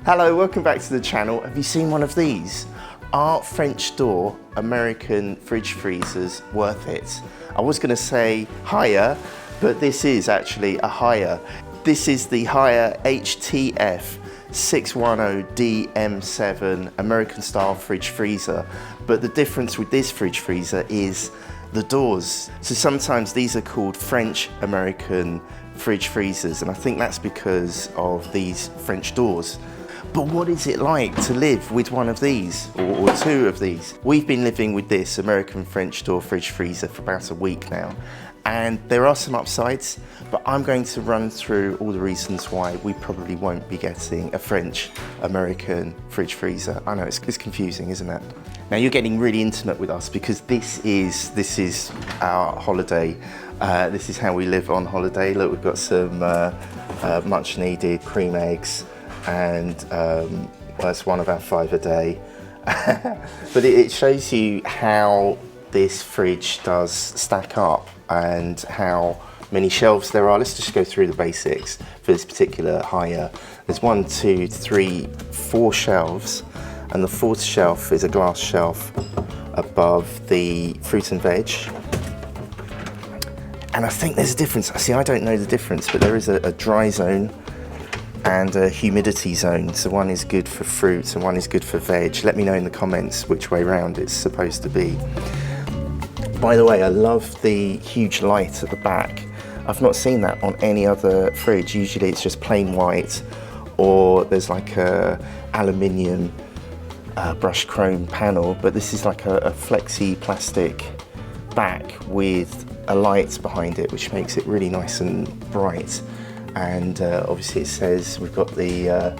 Hello, welcome back to the channel. Have you seen one of these? Are French door American fridge freezers worth it? I was going to say HAIER, but this is actually a HAIER. This is the HAIER HTF610DM7 American style fridge freezer. But the difference with this fridge freezer is the doors. So sometimes these are called French American fridge freezers, and I think that's because of these French doors. But what is it like to live with one of these, or two of these? We've been living with this American French door fridge freezer for about a week now, and there are some upsides, but I'm going to run through all the reasons why we probably won't be getting a French American fridge freezer. I know it's confusing, isn't it? Now you're getting really intimate with us because this is our holiday. This is how we live on holiday. Look, we've got some much needed cream eggs, and well, that's one of our 5 a day. But it shows you how this fridge does stack up and how many shelves there are. Let's just go through the basics for this particular HAIER. There's 1, 2, 3, 4 shelves, and the 4th shelf is a glass shelf above the fruit and veg. And I think there's a difference. See, I don't know the difference, but there is a dry zone and a humidity zone. So one is good for fruit and one is good for veg. Let me know in the comments which way round it's supposed to be. By the way, I love the huge light at the back. I've not seen that on any other fridge. Usually it's just plain white, or there's like a aluminium brushed chrome panel, but this is like a flexi plastic back with a light behind it, which makes it really nice and bright. And obviously it says we've got the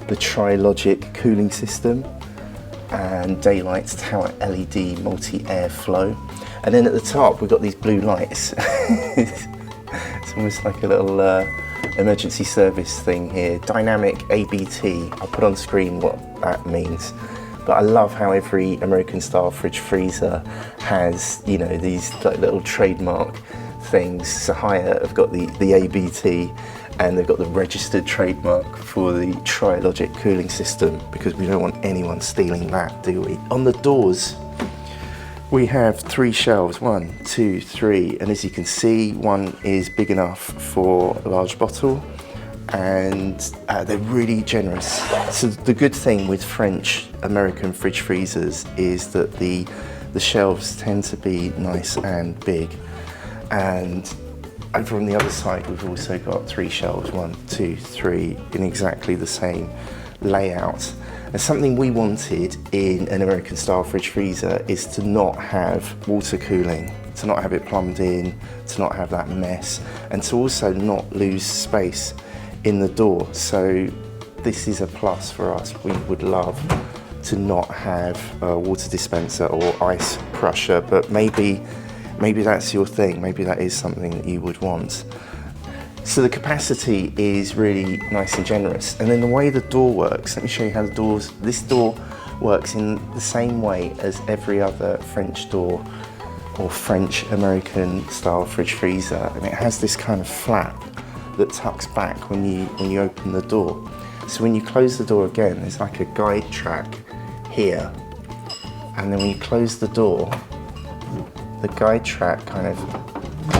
Trilogic cooling system and daylight tower LED multi-air flow. And then at the top we've got these blue lights. It's almost like a little emergency service thing here. Dynamic ABT. I'll put on screen what that means. But I love how every American style fridge freezer has, you know, these like little trademark things. So HAIER have got the ABT, and they've got the registered trademark for the Trilogic cooling system, because we don't want anyone stealing that, do we? On the doors, we have 3 shelves, 1, 2, 3, and as you can see, one is big enough for a large bottle, and they're really generous. So the good thing with French American fridge freezers is that the shelves tend to be nice and big. And over on the other side, we've also got 3 shelves, 1, 2, 3, in exactly the same layout. And something we wanted in an American style fridge freezer is to not have water cooling, to not have it plumbed in, to not have that mess, and to also not lose space in the door. So this is a plus for us. We would love to not have a water dispenser or ice crusher, but maybe that's your thing. Maybe that is something that you would want. So the capacity is really nice and generous. And then the way the door works, let me show you how this door works in the same way as every other French door or French American style fridge freezer. And it has this kind of flap that tucks back when you open the door. So when you close the door again, there's like a guide track here. And then when you close the door, the guide track kind of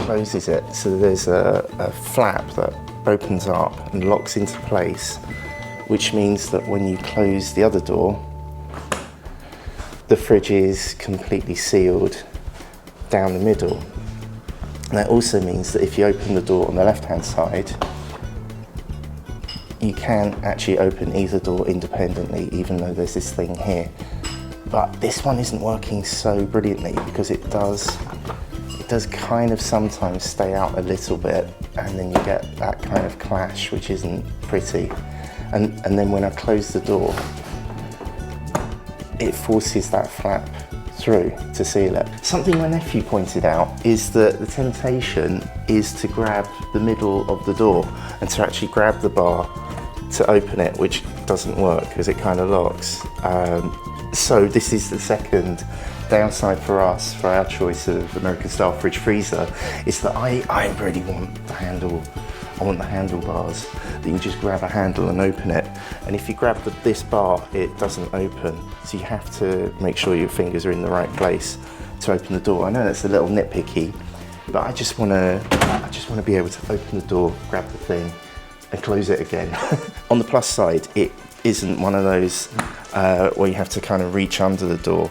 closes it. So there's a flap that opens up and locks into place, which means that when you close the other door, the fridge is completely sealed down the middle. And that also means that if you open the door on the left-hand side, you can actually open either door independently, even though there's this thing here. But this one isn't working so brilliantly because it does kind of sometimes stay out a little bit, and then you get that kind of clash, which isn't pretty. And then when I close the door, it forces that flap through to seal it. Something my nephew pointed out is that the temptation is to grab the middle of the door and to actually grab the bar to open it, which doesn't work because it kind of locks. So this is the second downside for us, for our choice of American style fridge freezer, is that I really want the handle I want the handlebars, that you just grab a handle and open it. And if you grab this bar, it doesn't open. So you have to make sure your fingers are in the right place to open the door. I know that's a little nitpicky, but I just want to be able to open the door, grab the thing, and close it again. On the plus side, it isn't one of those where you have to kind of reach under the door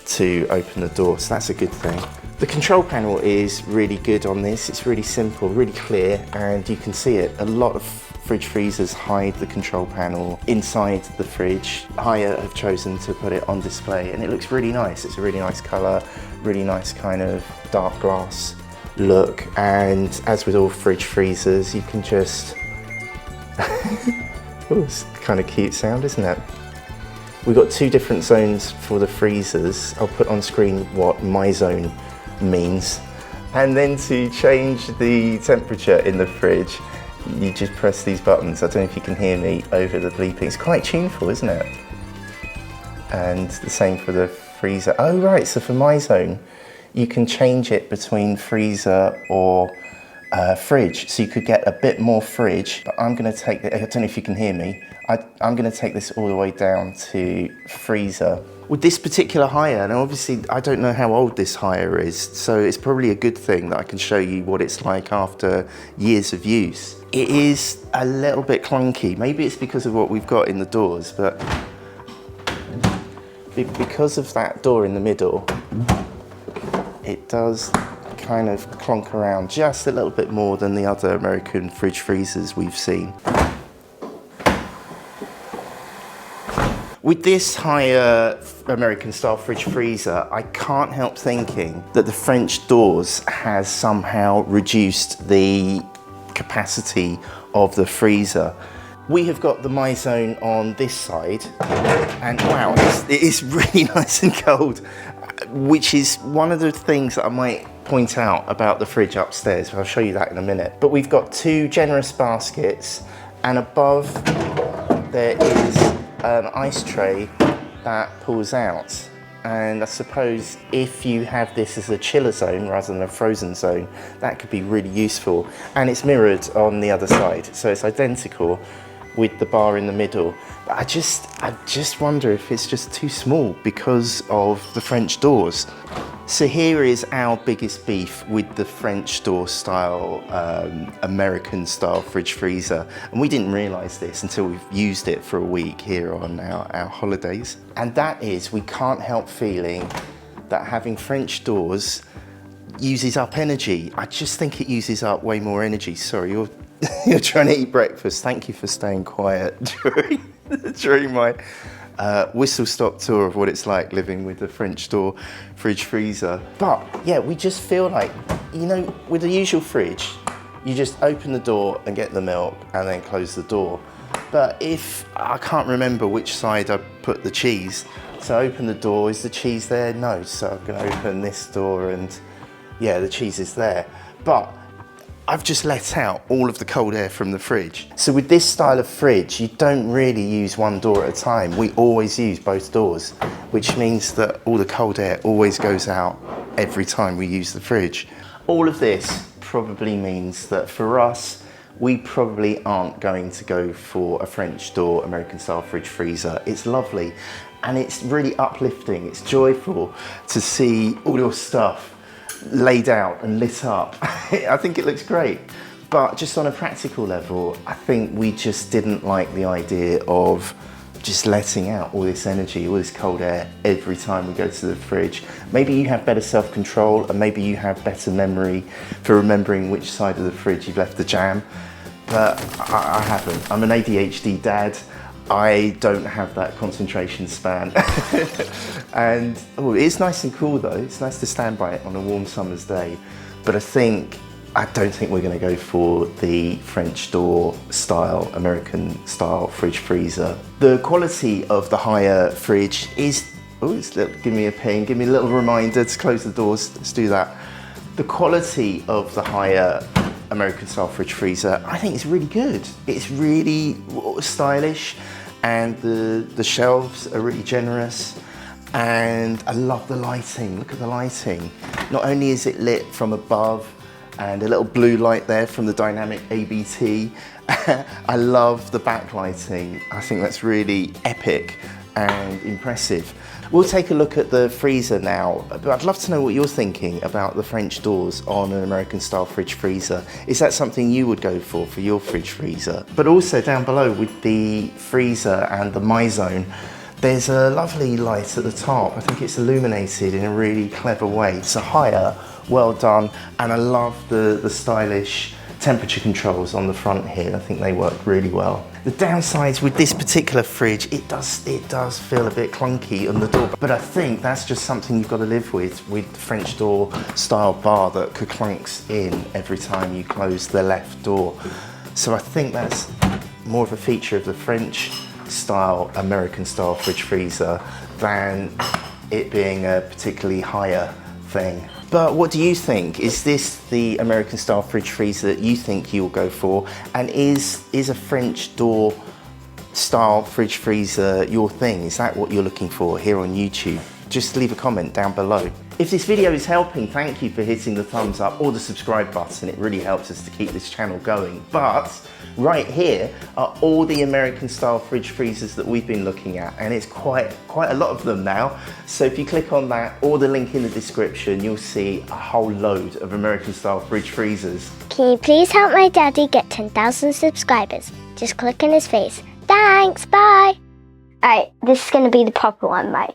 to open the door, so that's a good thing. The control panel is really good on this. It's really simple, really clear, and you can see it. A lot of fridge freezers hide the control panel inside the fridge. HAIER have chosen to put it on display, and it looks really nice. It's a really nice color, really nice kind of dark glass look, and as with all fridge freezers, you can just oh, it's kind of cute sound, isn't it? We've got 2 different zones for the freezers. I'll put on screen what my zone means. And then to change the temperature in the fridge, you just press these buttons. I don't know if you can hear me over the bleeping. It's quite tuneful, isn't it? And the same for the freezer. Oh right, so for my zone, you can change it between freezer or fridge. So you could get a bit more fridge, but I'm gonna take it, I don't know if you can hear me, I'm gonna take this all the way down to freezer. With this particular HAIER, now obviously I don't know how old this HAIER is, so it's probably a good thing that I can show you what it's like after years of use. It is a little bit clunky. Maybe it's because of what we've got in the doors, but because of that door in the middle, it does kind of clonk around just a little bit more than the other American fridge freezers we've seen. With this HAIER American style fridge freezer, I can't help thinking that the French doors has somehow reduced the capacity of the freezer. We have got the My Zone on this side, and wow, it is really nice and cold, which is one of the things that I might point out about the fridge upstairs. I'll show you that in a minute. But we've got 2 generous baskets, and above there is an ice tray that pulls out. And I suppose if you have this as a chiller zone rather than a frozen zone, that could be really useful. And it's mirrored on the other side, so it's identical with the bar in the middle. But I just wonder if it's just too small because of the French doors. So here is our biggest beef with the French door style, American style fridge freezer. And we didn't realize this until we've used it for a week here on our holidays. And that is, we can't help feeling that having French doors uses up energy. I just think it uses up way more energy. Sorry, you're trying to eat breakfast. Thank you for staying quiet during my whistle-stop tour of what it's like living with the French door fridge freezer. But yeah, we just feel like, you know, with the usual fridge, you just open the door and get the milk and then close the door. But if, I can't remember which side I put the cheese, so open the door, is the cheese there? No, so I'm gonna open this door and yeah, the cheese is there. But I've just let out all of the cold air from the fridge. So with this style of fridge, you don't really use one door at a time. We always use both doors, which means that all the cold air always goes out every time we use the fridge. All of this probably means that for us, we probably aren't going to go for a French door American style fridge freezer. It's lovely and it's really uplifting. It's joyful to see all your stuff laid out and lit up. I think it looks great, but just on a practical level, I think we just didn't like the idea of just letting out all this energy, all this cold air every time we go to the fridge. Maybe you have better self-control and maybe you have better memory for remembering which side of the fridge you've left the jam, but I haven't. I'm an ADHD dad. I don't have that concentration span. And oh, it's nice and cool though. It's nice to stand by it on a warm summer's day. But I don't think we're gonna go for the French door style, American style fridge freezer. The quality of the HAIER fridge is, give me a ping, give me a little reminder to close the doors. Let's do that. The quality of the HAIER American style fridge freezer, I think it's really good. It's really stylish and the shelves are really generous, and I love the lighting. Look at the lighting. Not only is it lit from above, and a little blue light there from the dynamic ABT. I love the backlighting. I think that's really epic and impressive. We'll take a look at the freezer now, but I'd love to know what you're thinking about the French doors on an American style fridge freezer. Is that something you would go for your fridge freezer? But also down below with the freezer and the My Zone, there's a lovely light at the top. I think it's illuminated in a really clever way. It's a HAIER, well done, and I love the stylish temperature controls on the front here. I think they work really well. The downsides with this particular fridge, it does feel a bit clunky on the door, but I think that's just something you've got to live with the French door style bar that clunks in every time you close the left door. So I think that's more of a feature of the French style, American style fridge freezer than it being a particularly HAIER thing. But what do you think? Is this the American style fridge freezer that you think you'll go for? And is a French door style fridge freezer your thing? Is that what you're looking for here on YouTube? Just leave a comment down below. If this video is helping, thank you for hitting the thumbs up or the subscribe button. It really helps us to keep this channel going. But right here are all the American style fridge freezers that we've been looking at, and it's quite a lot of them now. So if you click on that or the link in the description, you'll see a whole load of American style fridge freezers. Can you please help my daddy get 10,000 subscribers? Just click on his face. Thanks, bye! Alright, this is gonna be the proper one, right?